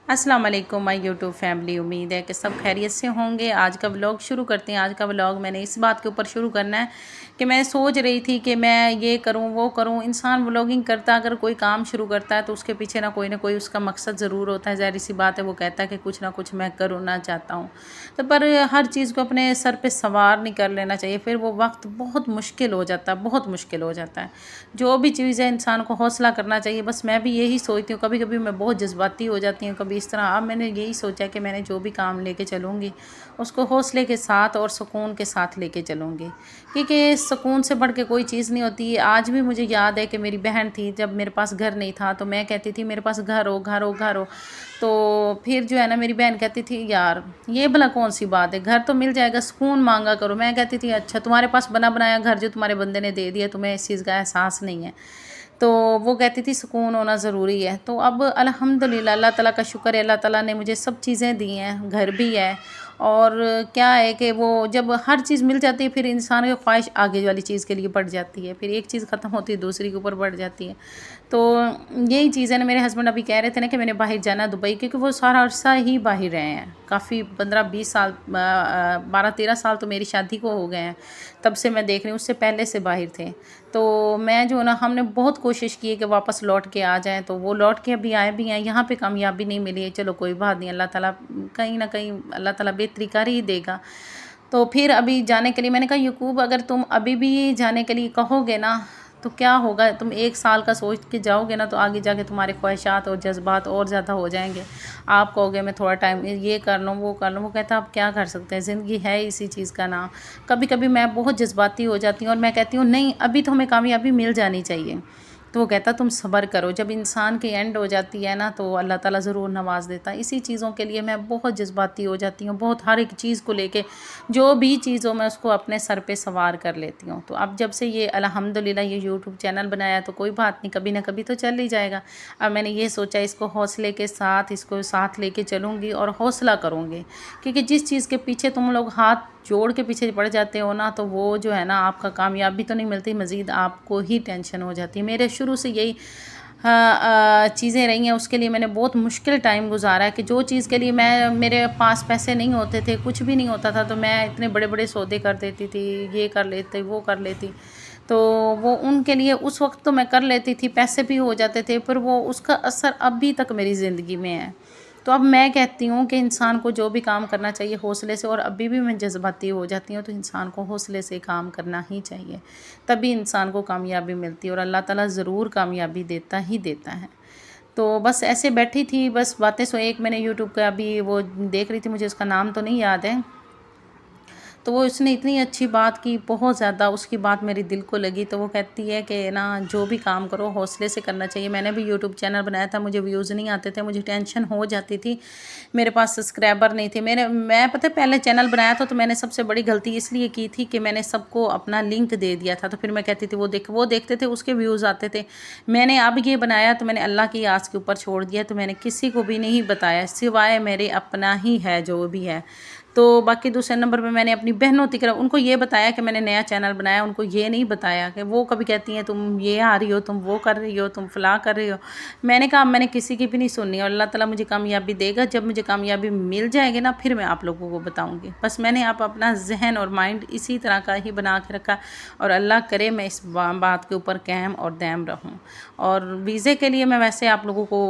अस्सलाम वालेकुम my YouTube family. उम्मीद है कि सब खैरियत से होंगे। आज का व्लॉग शुरू करते हैं। आज का व्लॉग मैंने इस बात के ऊपर शुरू करना है कि मैं सोच रही थी कि मैं ये करूं वो करूं। इंसान व्लॉगिंग करता अगर कोई काम शुरू करता है तो उसके पीछे ना कोई उसका मकसद ज़रूर होता है। ज़ाहिर सी बात है, वो कहता है कि कुछ ना कुछ मैं करना चाहता हूँ। तो पर हर चीज़ को अपने सर पे सवार नहीं कर लेना चाहिए, फिर वो वक्त बहुत मुश्किल हो जाता है, बहुत मुश्किल हो जाता है। जो भी चीज़ है इंसान को हौसला करना चाहिए। बस मैं भी यही सोचती हूँ, कभी कभी मैं बहुत जज्बाती हो जाती हूँ, कभी इस तरह। अब मैंने यही सोचा कि मैंने जो भी काम लेके चलूँगी उसको हौसले के साथ और सुकून के साथ लेके चलूँगी, क्योंकि सुकून से बढ़ के कोई चीज़ नहीं होती। आज भी मुझे याद है कि मेरी बहन थी, जब मेरे पास घर नहीं था तो मैं कहती थी मेरे पास घर हो, घर हो, घर हो। तो फिर जो है ना, मेरी बहन कहती थी यार ये भला कौन सी बात है, घर तो मिल जाएगा, सुकून मांगा करो। मैं कहती थी अच्छा, तुम्हारे पास बना बनाया घर जो तुम्हारे बंदे ने दे दिया, तुम्हें इस चीज़ का एहसास नहीं है। तो वो कहती थी सुकून होना ज़रूरी है। तो अब अल्हम्दुलिल्लाह अल्लाह ताला का शुक्र है, अल्लाह ताला ने मुझे सब चीज़ें दी हैं, घर भी है। और क्या है कि वो जब हर चीज़ मिल जाती है फिर इंसान की ख्वाहिश आगे वाली चीज़ के लिए बढ़ जाती है, फिर एक चीज़ ख़त्म होती है दूसरी के ऊपर बढ़ जाती है। तो यही चीज़ है ना, मेरे हस्बैंड अभी कह रहे थे ना कि मैंने बाहर जाना है दुबई, क्योंकि वो सारा अरसा ही बाहर रहे हैं, काफ़ी 15-20 साल, 12-13 साल तो मेरी शादी को हो गए हैं, तब से मैं देख रही हूँ, उससे पहले से बाहर थे। तो मैं जो ना, हमने बहुत कोशिश की है कि वापस लौट के आ जाएं, तो वो लौट के अभी आए भी हैं। यहाँ पे कामयाबी नहीं मिली है, चलो कोई बात नहीं, अल्लाह ताला कहीं ना कहीं अल्लाह ताला बेहतरी कर ही देगा। तो फिर अभी जाने के लिए मैंने कहा यकूब, अगर तुम अभी भी जाने के लिए कहोगे ना तो क्या होगा, तुम 1 साल का सोच के जाओगे ना तो आगे जाके तुम्हारे ख्वाहिशात और जज्बात और ज़्यादा हो जाएंगे। आप कहोगे मैं थोड़ा टाइम ये कर लूँ वो कर लूँ, वो कहता आप क्या कर सकते हैं, ज़िंदगी है इसी चीज़ का नाम। कभी कभी मैं बहुत जज्बाती हो जाती हूँ और मैं कहती हूँ नहीं, अभी तो हमें कामयाबी मिल जानी चाहिए। तो वो कहता तुम सब्र करो, जब इंसान की एंड हो जाती है ना तो अल्लाह ताला ज़रूर नवाज देता है। इसी चीज़ों के लिए मैं बहुत जज्बाती हो जाती हूँ, बहुत हर एक चीज़ को लेके, जो भी चीज़ हो मैं उसको अपने सर पे सवार कर लेती हूँ। तो अब जब से ये अल्हम्दुलिल्लाह ये यूट्यूब चैनल बनाया तो कोई बात नहीं, कभी ना कभी तो चल ही जाएगा। अब मैंने ये सोचा इसको हौसले के साथ इसको साथ लेके चलूँगी और हौसला करूँगी, क्योंकि जिस चीज़ के पीछे तुम लोग हाथ जोड़ के पीछे पड़ जाते हो ना, तो वो जो है ना आपका कामयाबी तो नहीं मिलती, मज़ीद आपको ही टेंशन हो जाती है। मेरे शुरू से यही चीज़ें रही हैं, उसके लिए मैंने बहुत मुश्किल टाइम गुजारा है कि जो चीज़ के लिए मेरे पास पैसे नहीं होते थे, कुछ भी नहीं होता था, तो मैं इतने बड़े बड़े सौदे कर देती थी, ये कर लेती वो कर लेती। तो वो उनके लिए उस वक्त तो मैं कर लेती थी, पैसे भी हो जाते थे, पर वो उसका असर अभी तक मेरी ज़िंदगी में है। तो अब मैं कहती हूँ कि इंसान को जो भी काम करना चाहिए हौसले से, और अभी भी मैं जज्बाती हो जाती हूँ तो इंसान को हौसले से काम करना ही चाहिए, तभी इंसान को कामयाबी मिलती है और अल्लाह ताला ज़रूर कामयाबी देता ही देता है। तो बस ऐसे बैठी थी, बस बातें सो एक मैंने यूट्यूब का अभी वो देख रही थी, मुझे उसका नाम तो नहीं याद है। तो वो उसने इतनी अच्छी बात की, बहुत ज़्यादा उसकी बात मेरे दिल को लगी। तो वो कहती है कि ना जो भी काम करो हौसले से करना चाहिए। मैंने भी यूट्यूब चैनल बनाया था, मुझे व्यूज़ नहीं आते थे, मुझे टेंशन हो जाती थी, मेरे पास सब्सक्राइबर नहीं थे। मैं पता है पहले चैनल बनाया था तो मैंने सबसे बड़ी गलती इसलिए की थी कि मैंने सबको अपना लिंक दे दिया था। तो फिर मैं कहती थी वो देखते थे, उसके व्यूज़ आते थे। मैंने अब ये बनाया तो मैंने अल्लाह की आस के ऊपर छोड़ दिया, तो मैंने किसी को भी नहीं बताया सिवाय मेरे अपना ही है जो भी है। तो बाकी दूसरे नंबर पे मैंने अपनी बहनों तक उनको ये बताया कि मैंने नया चैनल बनाया, उनको ये नहीं बताया कि वो कभी कहती हैं तुम ये आ रही हो, तुम वो कर रही हो, तुम फलां कर रही हो। मैंने कहा मैंने किसी की भी नहीं सुननी, और अल्लाह ताला मुझे कामयाबी देगा। जब मुझे कामयाबी मिल जाएगी ना फिर मैं आप लोगों को बताऊँगी। बस मैंने आप अपना जहन और माइंड इसी तरह का ही बना के रखा, और अल्लाह करे मैं इस बात के ऊपर कायम और दायम रहूँ। और वीज़े के लिए मैं वैसे आप लोगों को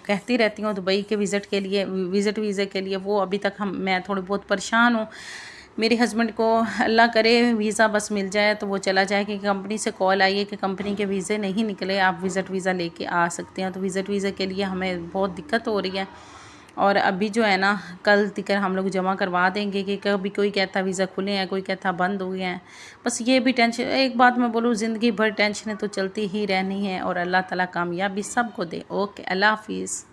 कहती रहती हूँ, दुबई के विज़िट वीज़े के लिए वो अभी तक मैं थोड़ी बहुत परेशान हूँ। मेरे हस्बैंड को अल्लाह करे वीज़ा बस मिल जाए तो वो चला जाए, कि कंपनी से कॉल आई है कि कंपनी के वीज़े नहीं निकले, आप विज़िट वीज़ा लेके आ सकते हैं। तो विज़िट वीज़े के लिए हमें बहुत दिक्कत हो रही है, और अभी जो है ना कल तक हम लोग जमा करवा देंगे, कि कभी कोई कहता वीज़ा खुले हैं, कोई कहता बंद हुए हैं। बस ये भी टेंशन, एक बात मैं बोलूँ, ज़िंदगी भर टेंशनें तो चलती ही रहनी है, और अल्लाह ताला कामयाबी सबको दे। ओके, अल्लाह हाफिज़।